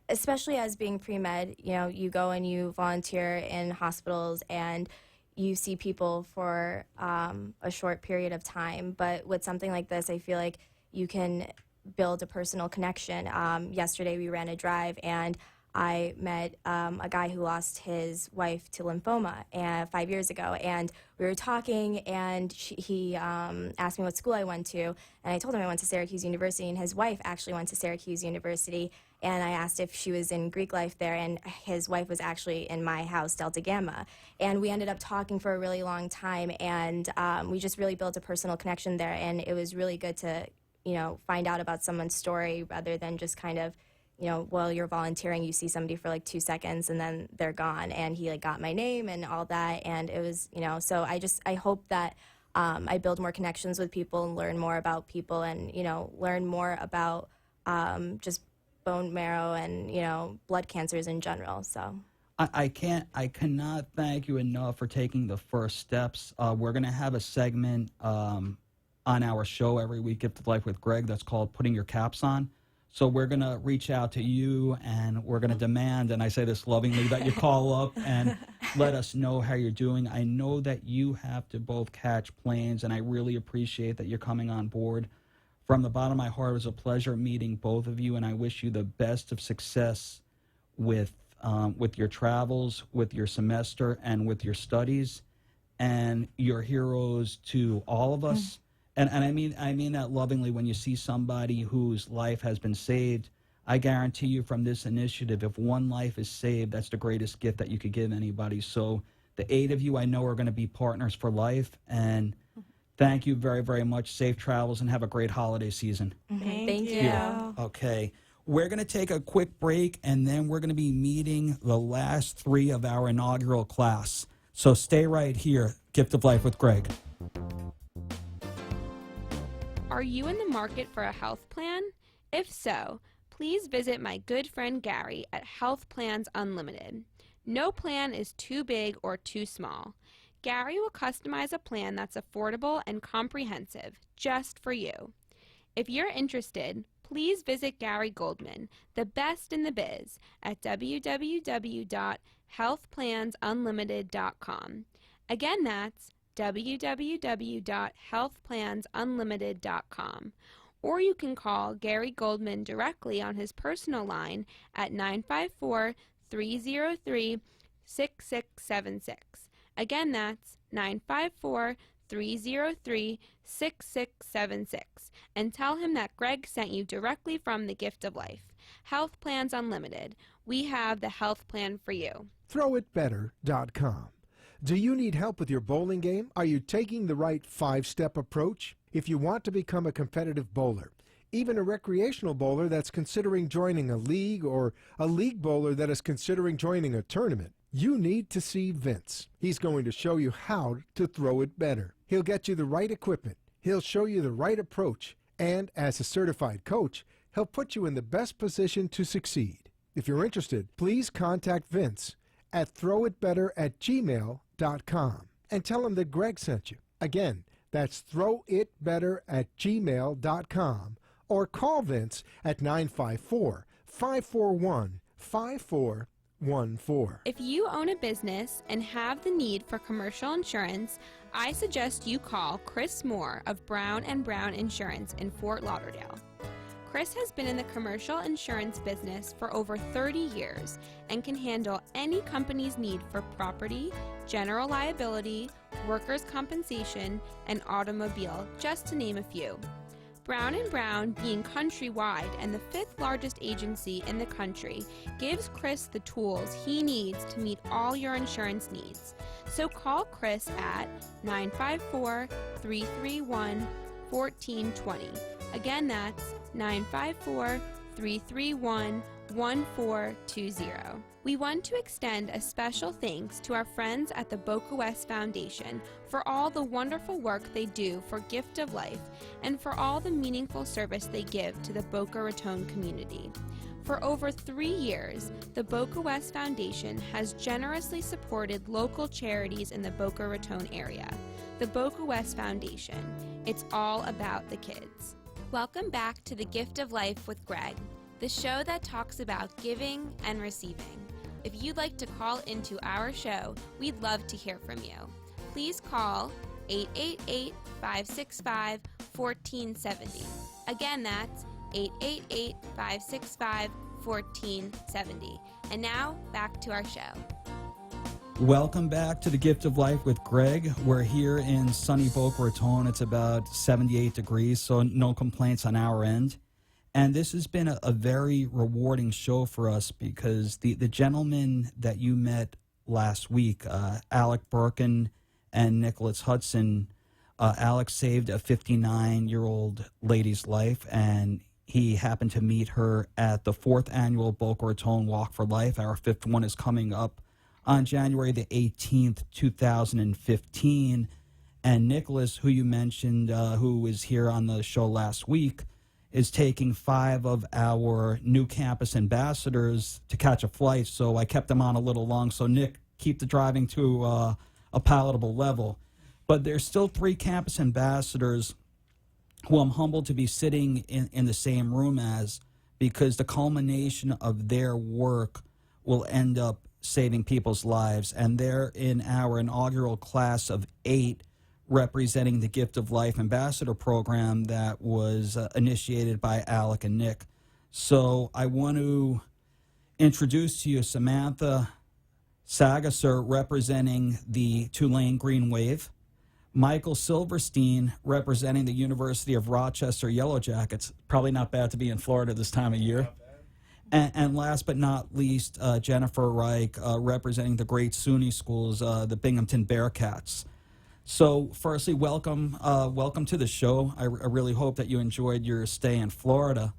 M: especially as being pre-med, you go and you volunteer in hospitals and you see people for a short period of time. But with something like this, I feel like you can build a personal connection. Yesterday we ran a drive, and I met a guy who lost his wife to lymphoma 5 years ago, and we were talking, and he asked me what school I went to, and I told him I went to Syracuse University, and his wife actually went to Syracuse University, and I asked if she was in Greek life there, and his wife was actually in my house, Delta Gamma, and we ended up talking for a really long time, and we just really built a personal connection there, and it was really good to find out about someone's story rather than just kind of while you're volunteering, you see somebody for 2 seconds and then they're gone. And he got my name and all that. And it was, so I hope that I build more connections with people and learn more about people and, learn more about just bone marrow and, blood cancers in general. So
E: I cannot thank you enough for taking the first steps. We're going to have a segment on our show every week, Gift of Life with Gregg, that's called Putting Your Caps On. So we're going to reach out to you, and we're going to demand, and I say this lovingly, that you call up and let us know how you're doing. I know that you have to both catch planes, and I really appreciate that you're coming on board. From the bottom of my heart, it was a pleasure meeting both of you, and I wish you the best of success with your travels, with your semester, and with your studies. And you're heroes to all of us. And I mean that lovingly. When you see somebody whose life has been saved, I guarantee you from this initiative, if one life is saved, that's the greatest gift that you could give anybody. So the 8 of you I know are going to be partners for life. And thank you very, very much. Safe travels and have a great holiday season.
M: Thank you.
E: Okay. We're going to take a quick break, and then we're going to be meeting the last 3 of our inaugural class. So stay right here. Gift of Life with Gregg.
F: Are you in the market for a health plan? If so, please visit my good friend Gary at Health Plans Unlimited. No plan is too big or too small. Gary will customize a plan that's affordable and comprehensive, just for you. If you're interested, please visit Gary Goldman, the best in the biz, at www.healthplansunlimited.com. Again, that's www.healthplansunlimited.com, or you can call Gary Goldman directly on his personal line at 954-303-6676. Again, that's 954-303-6676. And tell him that Gregg sent you directly from the Gift of Life. Health Plans Unlimited. We have the health plan for you.
D: ThrowItBetter.com. Do you need help with your bowling game? Are you taking the right 5-step approach? If you want to become a competitive bowler, even a recreational bowler that's considering joining a league or a league bowler that is considering joining a tournament, you need to see Vince. He's going to show you how to throw it better. He'll get you the right equipment. He'll show you the right approach. And as a certified coach, he'll put you in the best position to succeed. If you're interested, please contact Vince at throwitbetter@gmail.com and tell him that Gregg sent you. Again, that's throwitbetter@gmail.com or call Vince at 954-541-5414.
F: If you own a business and have the need for commercial insurance, I suggest you call Chris Moore of Brown & Brown Insurance in Fort Lauderdale. Chris has been in the commercial insurance business for over 30 years and can handle any company's need for property, general liability, workers' compensation, and automobile, just to name a few. Brown & Brown, being countrywide and the 5th largest agency in the country, gives Chris the tools he needs to meet all your insurance needs. So call Chris at 954-331-1420. Again, that's 954-331-1420. We want to extend a special thanks to our friends at the Boca West Foundation for all the wonderful work they do for Gift of Life and for all the meaningful service they give to the Boca Raton community. For over 3 years, the Boca West Foundation has generously supported local charities in the Boca Raton area. The Boca West Foundation. It's all about the kids. Welcome back to the Gift of Life with Gregg, the show that talks about giving and receiving. If you'd like to call into our show, we'd love to hear from you. Please call 888-565-1470. Again, that's 888-565-1470. And now, back to our show.
E: Welcome back to the Gift of Life with Gregg. We're here in sunny Boca Raton. It's about 78 degrees, so no complaints on our end. And this has been a very rewarding show for us because the gentlemen that you met last week, Alec Birkin and Nicholas Hudson, Alex saved a 59-year-old lady's life, and he happened to meet her at the 4th annual Boca Raton Walk for Life. Our 5th one is coming up on January the 18th, 2015. And Nicholas, who you mentioned, who was here on the show last week, is taking 5 of our new campus ambassadors to catch a flight. So I kept them on a little long. So, Nick, keep the driving to a palatable level. But there's still 3 campus ambassadors who I'm humbled to be sitting in the same room as, because the culmination of their work will end up saving people's lives. And they're in our inaugural class of 8 representing the Gift of Life Ambassador Program that was initiated by Alec and Nick. So I want to introduce to you Samantha Sagasser representing the Tulane Green Wave, Michael Silverstein representing the University of Rochester Yellow Jackets. Probably not bad to be in Florida this time of year. And last but not least, Jennifer Reich representing the great SUNY schools, the Binghamton Bearcats. So firstly, welcome to the show. I really hope that you enjoyed your stay in Florida.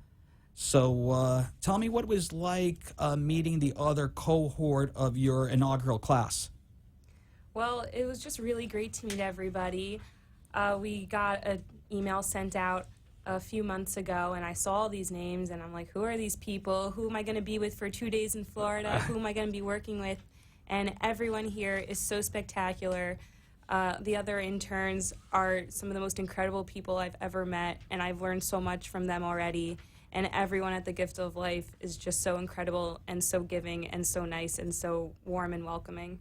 E: So tell me what it was like meeting the other cohort of your inaugural class.
N: Well, it was just really great to meet everybody. We got an email sent out a few months ago, and I saw all these names, and I'm like, who are these people? Who am I going to be with for 2 days in Florida? Who am I going to be working with? And everyone here is so spectacular. The other interns are some of the most incredible people I've ever met, and I've learned so much from them already. And everyone at the Gift of Life is just so incredible and so giving and so nice and so warm and welcoming.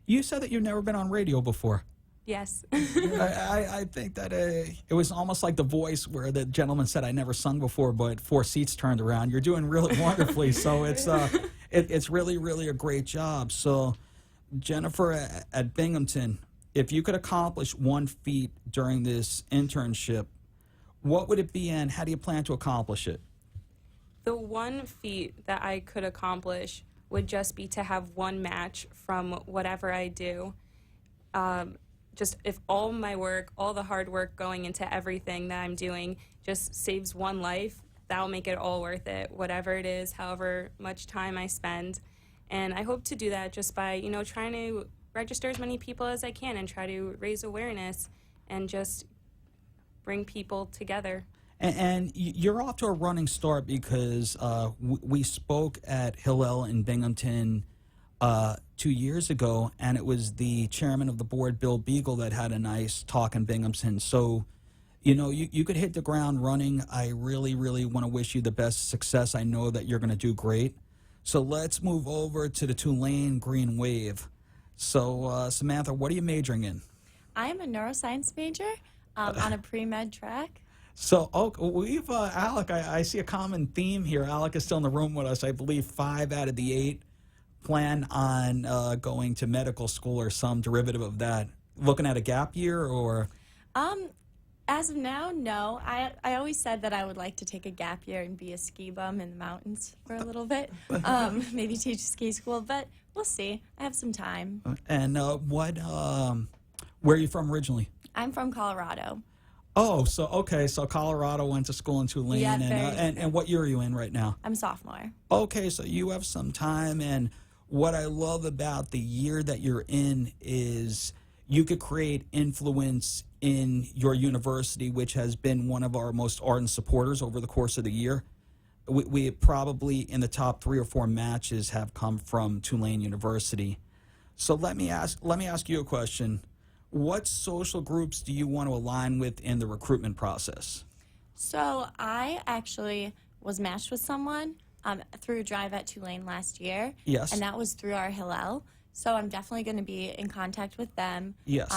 E: You said that you've never been on radio before.
N: Yes.
E: I think that it was almost like The Voice, where the gentleman said, I never sung before, but 4 seats turned around. You're doing really wonderfully. So it's it's really, really a great job. So, Jennifer at Binghamton, if you could accomplish one feat during this internship, what would it be and how do you plan to accomplish it?
N: The one feat that I could accomplish would just be to have one match from whatever I do. Just if all my work, all the hard work going into everything that I'm doing just saves one life, that'll make it all worth it, whatever it is, however much time I spend. And I hope to do that just by, trying to register as many people as I can and try to raise awareness and just bring people together.
E: And you're off to a running start because we spoke at Hillel in Binghamton 2 years ago, and it was the chairman of the board, Bill Beagle, that had a nice talk in Binghamton. So, you could hit the ground running. I really, really want to wish you the best success. I know that you're going to do great. So let's move over to the Tulane Green Wave. So, Samantha, what are you majoring in?
O: I am a neuroscience major on a pre-med track.
E: So, we've, Alec, I see a common theme here. Alec is still in the room with us. I believe 5 out of the 8 plan on going to medical school or some derivative of that. Looking at a gap year or?
O: As of now, no. I always said that I would like to take a gap year and be a ski bum in the mountains for a little bit. Maybe teach ski school, but we'll see. I have some time.
E: And where are you from originally?
O: I'm from Colorado.
E: Oh, so Colorado, went to school in Tulane,
O: Yeah,
E: and what year are you in right now?
O: I'm a sophomore.
E: Okay, so you have some time, and what I love about the year that you're in is you could create influence in your university, which has been one of our most ardent supporters over the course of the year. We probably in the top 3 or 4 matches have come from Tulane University. So let me ask you a question. What social groups do you want to align with in the recruitment process?
O: So I actually was matched with someone through Drive at Tulane last year.
E: Yes.
O: And that was through our Hillel. So I'm definitely going to be in contact with them.
E: Yes.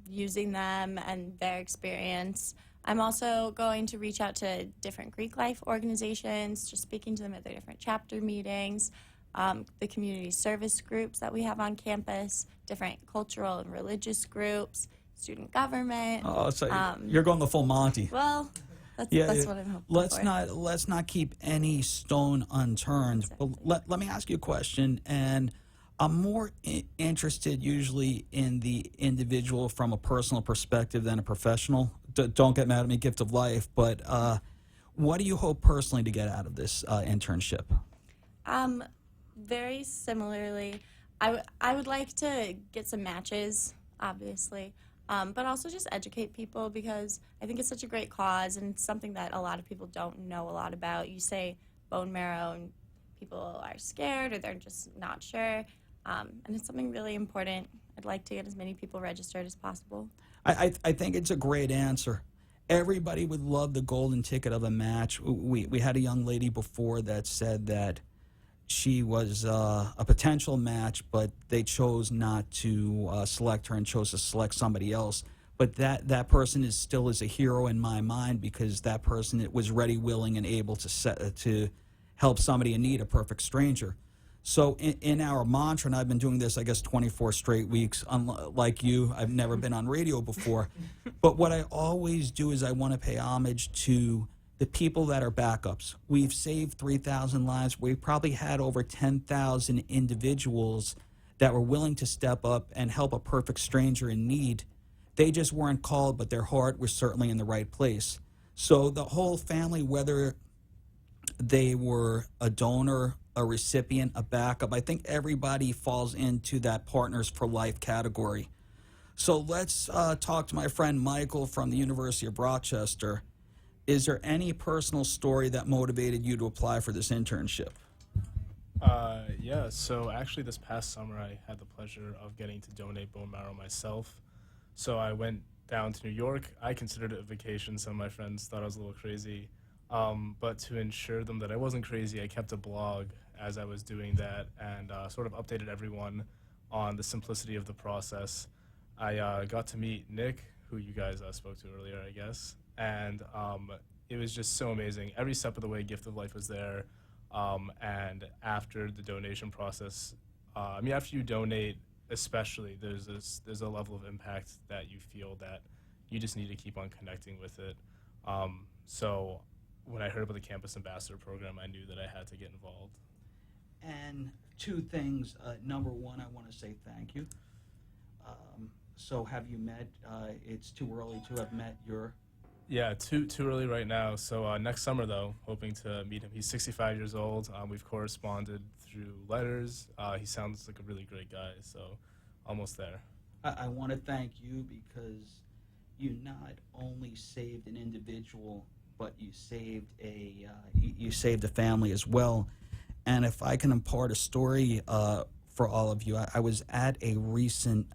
O: Using them and their experience. I'm also going to reach out to different Greek life organizations, just speaking to them at their different chapter meetings. The community service groups that we have on campus, different cultural and religious groups, student government.
E: Oh, so you're going the full Monty.
O: Well, that's what I'm hoping for.
E: Let's not keep any stone unturned.
O: Exactly.
E: But let me ask you a question, and I'm more interested usually in the individual from a personal perspective than a professional. Don't get mad at me, gift of life, but what do you hope personally to get out of this internship?
O: Very similarly, I would like to get some matches, obviously, but also just educate people because I think it's such a great cause and it's something that a lot of people don't know a lot about. You say bone marrow and people are scared or they're just not sure, and it's something really important. I'd like to get as many people registered as possible.
E: I think it's a great answer. Everybody would love the golden ticket of a match. We had a young lady before that said that she was a potential match, but they chose not to select her and chose to select somebody else. But that person is still a hero in my mind because that person was ready, willing, and able to help somebody in need, a perfect stranger. So in our mantra, and I've been doing this, I guess, 24 straight weeks, unlike you, I've never been on radio before. But what I always do is I want to pay homage to the people that are backups. We've saved 3,000 lives. We've probably had over 10,000 individuals that were willing to step up and help a perfect stranger in need. They just weren't called, but their heart was certainly in the right place. So the whole family, whether they were a donor, a recipient, a backup, I think everybody falls into that Partners for Life category. So let's talk to my friend Michael from the University of Rochester. Is there any personal story that motivated you to apply for this internship?
P: Yeah, so actually this past summer I had the pleasure of getting to donate bone marrow myself. So I went down to New York. I considered it a vacation. Some of my friends thought I was a little crazy. But to ensure them that I wasn't crazy, I kept a blog as I was doing that and sort of updated everyone on the simplicity of the process. I got to meet Nick, who you guys spoke to earlier, I guess. And it was just so amazing. Every step of the way, Gift of Life was there. And after the donation process, after you donate, especially, there's a level of impact that you feel that you just need to keep on connecting with it. So when I heard about the Campus Ambassador Program, I knew that I had to get involved.
E: And two things. Number one, I want to say thank you. So have you met? It's too early to have met your.
P: Yeah, too early right now. So next summer, though, hoping to meet him. He's 65 years old. We've corresponded through letters. He sounds like a really great guy, so almost there.
E: I want to thank you because you not only saved an individual, but you saved a family as well. And if I can impart a story for all of you, I was at a recent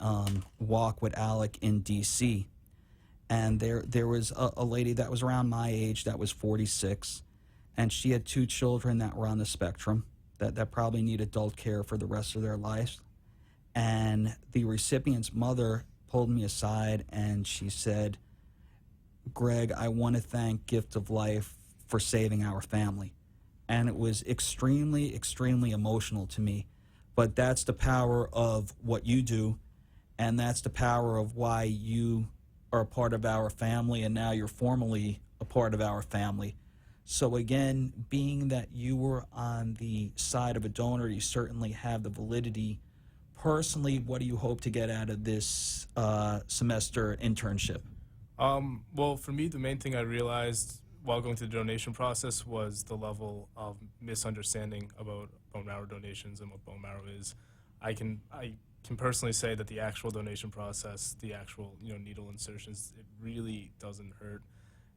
E: walk with Alec in D.C., and there was a lady that was around my age that was 46, and she had two children that were on the spectrum that probably need adult care for the rest of their lives. And the recipient's mother pulled me aside and she said, "Gregg, I want to thank Gift of Life for saving our family." And it was extremely, extremely emotional to me. But that's the power of what you do, and that's the power of why you are a part of our family, and now you're formally a part of our family. So again, being that you were on the side of a donor, you certainly have the validity. Personally, what do you hope to get out of this semester internship?
P: Well, for me, the main thing I realized while going through the donation process was the level of misunderstanding about bone marrow donations and what bone marrow is. I can personally say that the actual donation process, the actual needle insertions, it really doesn't hurt.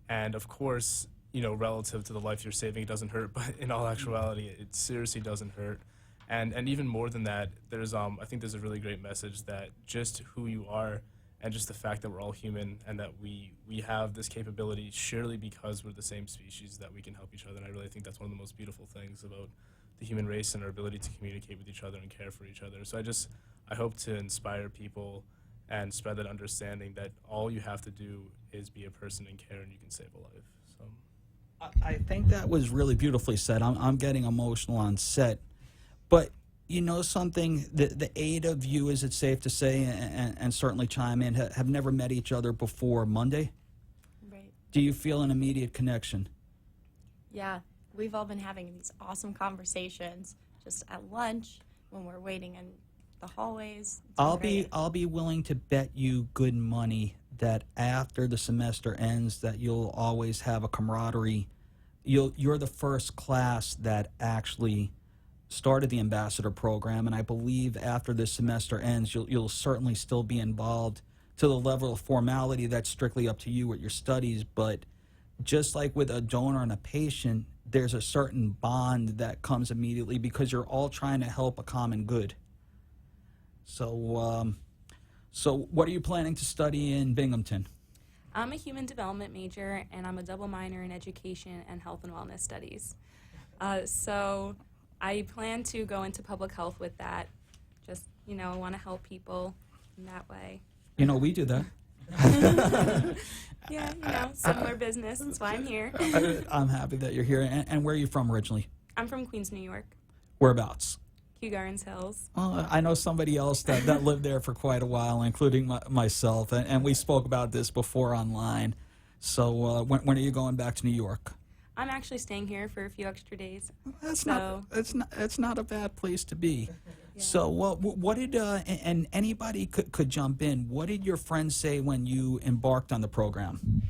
P: And of course, relative to the life you're saving, it doesn't hurt. But in all actuality, it seriously doesn't hurt. And even more than that, there's I think there's a really great message that just who you are and just the fact that we're all human and that we have this capability surely because we're the same species that we can help each other. And I really think that's one of the most beautiful things about the human race and our ability to communicate with each other and care for each other. So I hope to inspire people and spread that understanding that all you have to do is be a person and care and you can save a life. So
E: I think that was really beautifully said. I'm getting emotional on set. But you know something, the eight of you, is it safe to say, and certainly chime in, have never met each other before Monday?
O: Right.
E: Do you feel an immediate connection?
O: Yeah, we've all been having these awesome conversations just at lunch when we're waiting in the hallways.
E: I'll be willing to bet you good money that after the semester ends that you'll always have a camaraderie. You're the first class that actually started the ambassador program, and I believe after this semester ends, you'll certainly still be involved to the level of formality that's strictly up to you with your studies. But just like with a donor and a patient, there's a certain bond that comes immediately because you're all trying to help a common good. So, so what are you planning to study in Binghamton?
N: I'm a human development major, and I'm a double minor in education and health and wellness studies. So I plan to go into public health with that. Just, I want to help people in that way.
E: We do that.
N: Yeah, similar business. That's why I'm here.
E: I'm happy that you're here. And where are you from originally?
N: I'm from Queens, New York.
E: Whereabouts?
N: Kew Gardens Hills.
E: Well, I know somebody else that lived there for quite a while, including myself, and we spoke about this before online. So when are you going back to New York?
N: I'm actually staying here for a few extra days.
E: It's not a bad place to be. Yeah. So what did and anybody could jump in. What did your friends say when you embarked on the program?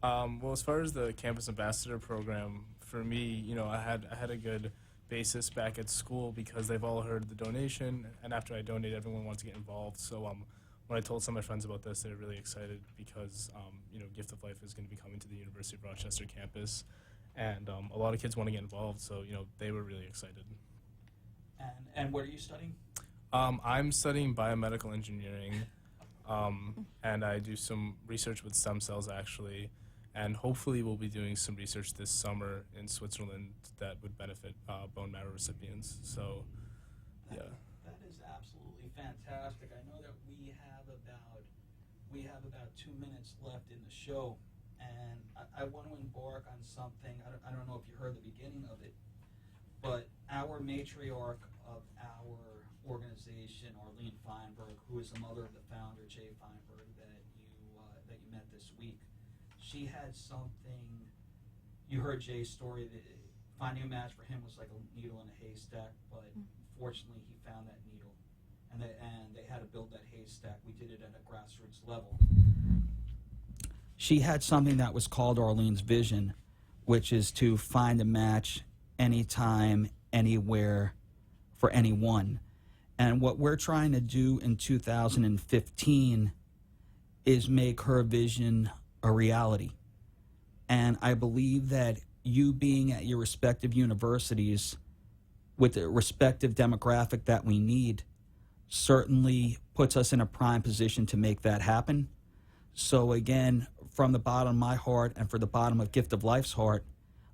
P: Well, as far as the Campus Ambassador Program, for me, I had a good basis back at school because they've all heard the donation, and after I donated, everyone wanted to get involved. So when I told some of my friends about this, they were really excited because Gift of Life is going to be coming to the University of Rochester campus, and a lot of kids want to get involved. So they were really excited.
E: And what are you studying?
P: I'm studying biomedical engineering, and I do some research with stem cells actually. And hopefully we'll be doing some research this summer in Switzerland that would benefit bone marrow recipients. So, yeah.
E: That is absolutely fantastic. I know that we have about 2 minutes left in the show, and I want to embark on something. I don't know if you heard the beginning of it, but our matriarch of our organization, Arlene Feinberg, who is the mother of the founder, Jay Feinberg, that you met this week, she had something. You heard Jay's story. That finding a match for him was like a needle in a haystack, but fortunately he found that needle, and they had to build that haystack. We did it at a grassroots level. She had something that was called Arlene's vision, which is to find a match anytime, anywhere, for anyone. And what we're trying to do in 2015 is make her vision a reality. And I believe that you being at your respective universities with the respective demographic that we need certainly puts us in a prime position to make that happen. So again, from the bottom of my heart and for the bottom of Gift of Life's heart,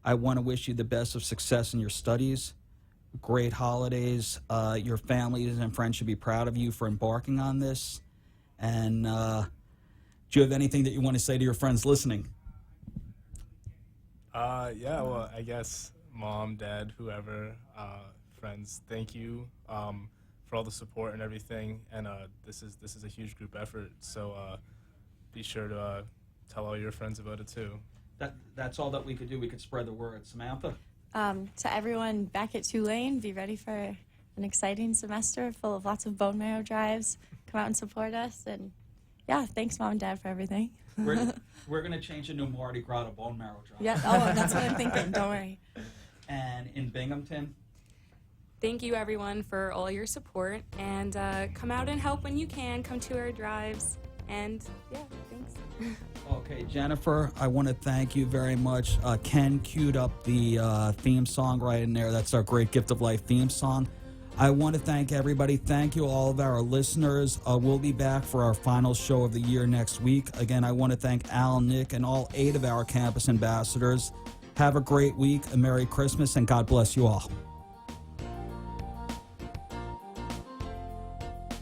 E: I want to wish you the best of success in your studies, great holidays. Your families and friends should be proud of you for embarking on this. And do you have anything that you want to say to your friends listening?
P: Yeah, well, I guess mom, dad, whoever, friends, thank you for all the support and everything. And this is a huge group effort, so be sure to tell all your friends about it too.
E: That's all that we could do. We could spread the word. Samantha?
O: To everyone back at Tulane, be ready for an exciting semester full of lots of bone marrow drives. Come out and support us. And yeah, thanks, Mom and Dad, for everything.
E: We're going to change the new Mardi Gras to bone marrow drive.
O: Yeah, that's what I'm thinking. Don't worry.
E: And in Binghamton?
N: Thank you, everyone, for all your support. And come out and help when you can. Come to our drives. And yeah, thanks.
E: Okay, Jennifer, I want to thank you very much. Ken queued up the theme song right in there. That's our great Gift of Life theme song. I want to thank everybody. Thank you, all of our listeners. We'll be back for our final show of the year next week. Again, I want to thank Al, Nick, and all 8 of our campus ambassadors. Have a great week, a Merry Christmas, and God bless you all.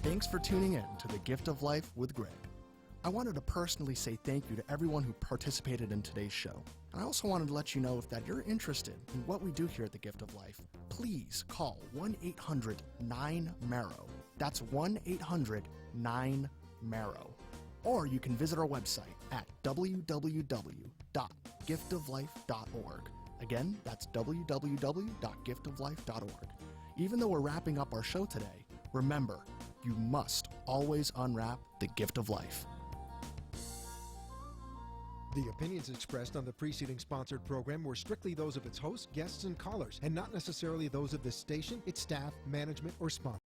Q: Thanks for tuning in to The Gift of Life with Gregg. I wanted to personally say thank you to everyone who participated in today's show. And I also wanted to let you know that you're interested in what we do here at The Gift of Life, please call 1-800-9-MARROW. That's 1-800-9-MARROW. Or you can visit our website at www.giftoflife.org. Again, that's www.giftoflife.org. Even though we're wrapping up our show today, remember, you must always unwrap the gift of life.
D: The opinions expressed on the preceding sponsored program were strictly those of its hosts, guests, and callers, and not necessarily those of this station, its staff, management, or sponsors.